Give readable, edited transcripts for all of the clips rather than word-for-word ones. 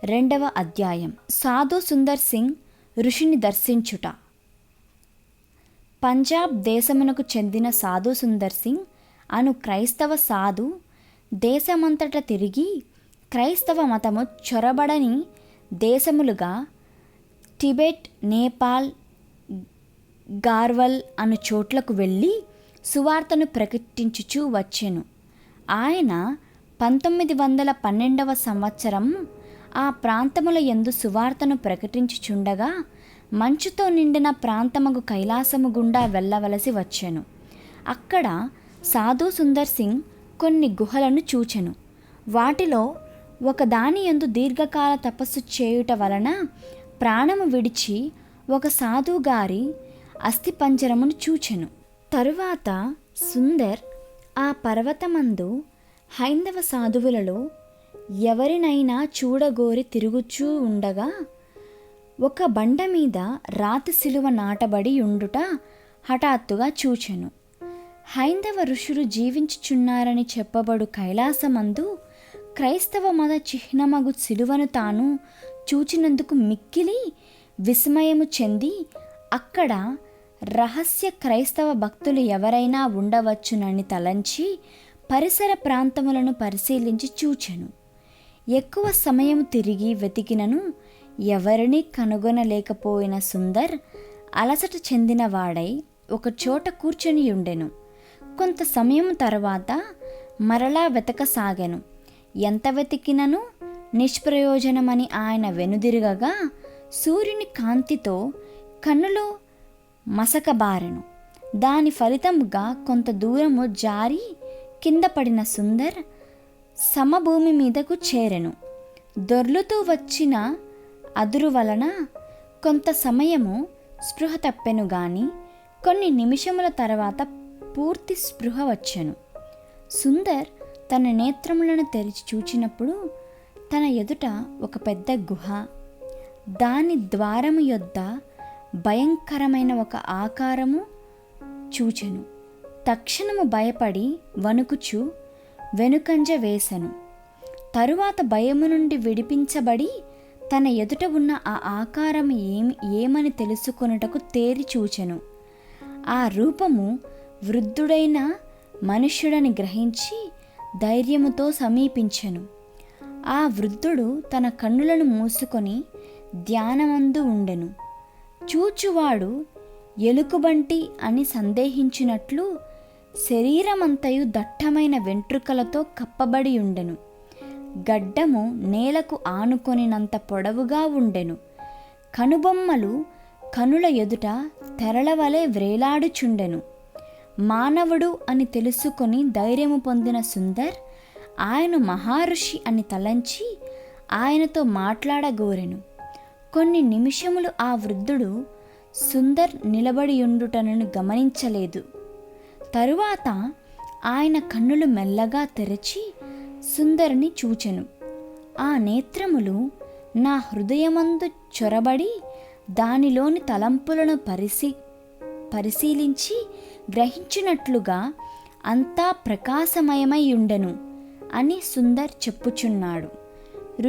రెండవ అధ్యాయం. సాధు సుందర్ సింగ్ ఋషిని దర్శించుట. పంజాబ్ దేశమునకు చెందిన సాధు సుందర్ సింగ్ అను క్రైస్తవ సాధు దేశమంతట తిరిగి క్రైస్తవ మతము చొరబడని దేశములుగా టిబెట్, నేపాల్, గార్వల్ అను చోట్లకు వెళ్ళి సువార్తను ప్రకటించుచూ వచ్చెను. ఆయన 1912 సంవత్సరం ఆ ప్రాంతముల యందు సువార్తను ప్రకటించుచుండగా మంచుతో నిండిన ప్రాంతముగు కైలాసము గుండా వెళ్ళవలసి వచ్చెను. అక్కడ సాధు సుందర్ సింగ్ కొన్ని గుహలను చూచెను. వాటిలో ఒకదాని యందు దీర్ఘకాల తపస్సు చేయుట వలన ప్రాణము విడిచి ఒక సాధుగారి అస్థిపంజరమును చూచెను. తరువాత సుందర్ ఆ పర్వతమందు హైందవ సాధువులలో ఎవరినైనా చూడగోరి తిరుగుచూ ఉండగా ఒక బండ మీద రాతి శిలువ నాటబడి ఉండుట హఠాత్తుగా చూచెను. హైందవ ఋషులు జీవించుచున్నారని చెప్పబడు కైలాసమందు క్రైస్తవ మత చిహ్నమగు శిలువను తాను చూచినందుకు మిక్కిలి విస్మయము చెంది అక్కడ రహస్య క్రైస్తవ భక్తులు ఎవరైనా ఉండవచ్చునని తలంచి పరిసర ప్రాంతములను పరిశీలించి చూచెను. ఎక్కువ సమయం తిరిగి వెతికినను ఎవరినీ కనుగొనలేకపోయిన సుందర్ అలసట చెందినవాడై ఒకచోట కూర్చొని ఉండెను. కొంత సమయం తర్వాత మరలా వెతకసాగెను. ఎంత వెతికినను నిష్ప్రయోజనమని ఆయన వెనుదిరగగా సూర్యుని కాంతితో కన్నులో మసకబారెను. దాని ఫలితముగా కొంత దూరము జారి కింద పడిన సుందర్ సమభూమి మీదకు చేరెను. దొర్లుతూ వచ్చిన అదురు వలన కొంత సమయము స్పృహ తప్పెను గాని కొన్ని నిమిషముల తర్వాత పూర్తి స్పృహ వచ్చెను. సుందర్ తన నేత్రములను తెరిచి చూచినప్పుడు తన ఎదుట ఒక పెద్ద గుహ, దాని ద్వారము యొద్ద భయంకరమైన ఒక ఆకారము చూచెను. తక్షణము భయపడి వణుకుచు వెనుకంజ వేసెను. తరువాత భయము నుండి విడిపించబడి తన ఎదుట ఉన్న ఆ ఆకారం ఏమని తెలుసుకొనుటకు తేరి చూచెను. ఆ రూపము వృద్ధుడైన మనుష్యుడని గ్రహించి ధైర్యముతో సమీపించెను. ఆ వృద్ధుడు తన కన్నులను మూసుకొని ధ్యానమందు ఉండెను. చూచువాడు ఎలుకబంటి అని సందేహించినట్లు శరీరమంతయు దట్టమైన వెంట్రుకలతో కప్పబడి ఉండెను. గడ్డము నేలకు ఆనుకొనినంత పొడవుగా ఉండెను. కనుబొమ్మలు కనుల ఎదుట తెరలవలే వ్రేలాడుచుండెను. మానవుడు అని తెలుసుకొని ధైర్యము పొందిన సుందర్ ఆయన మహర్షి అని తలంచి ఆయనతో మాట్లాడగోరెను. కొన్ని నిమిషములు ఆ వృద్ధుడు సుందర్ నిలబడియుండుటను గమనించలేదు. తరువాత ఆయన కన్నులు మెల్లగా తెరచి సుందరుని చూచెను. ఆ నేత్రములు నా హృదయమందు చొరబడి దానిలోని తలంపులను పరిశీలించి గ్రహించినట్లుగా అంతా ప్రకాశమయమై ఉండెను అని సుందర్ చెప్పుచున్నాడు.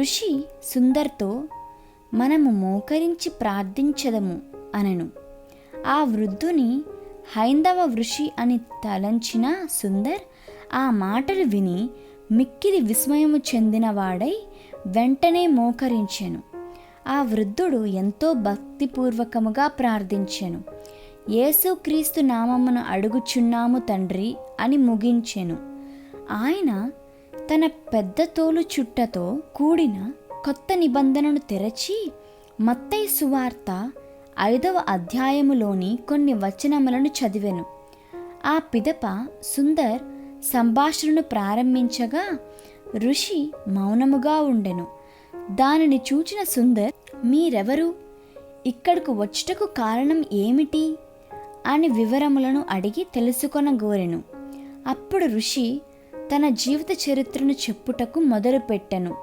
ఋషి సుందర్తో మనము మోకరించి ప్రార్థించదము అనెను. ఆ వృద్ధుని హైందవ ఋషి అని తలంచిన సుందర్ ఆ మాటలు విని మిక్కిలి విస్మయము చెందినవాడై వెంటనే మోకరించెను. ఆ వృద్ధుడు ఎంతో భక్తిపూర్వకముగా ప్రార్థించెను. యేసుక్రీస్తు నామమున అడుగుచున్నాము తండ్రి అని ముగించెను. ఆయన తన పెద్ద తోలు చుట్టతో కూడిన కొత్త నిబంధనను తెరచి మత్తయి సువార్త 5వ అధ్యాయములోని కొన్ని వచనములను చదివెను. ఆ పిదప సుందర్ సంభాషణను ప్రారంభించగా ఋషి మౌనముగా ఉండెను. దానిని చూచిన సుందర్, మీరెవరు? ఇక్కడకు వచ్చుటకు కారణం ఏమిటి అని వివరములను అడిగి తెలుసుకొనగోరెను. అప్పుడు ఋషి తన జీవిత చరిత్రను చెప్పుటకు మొదలుపెట్టెను.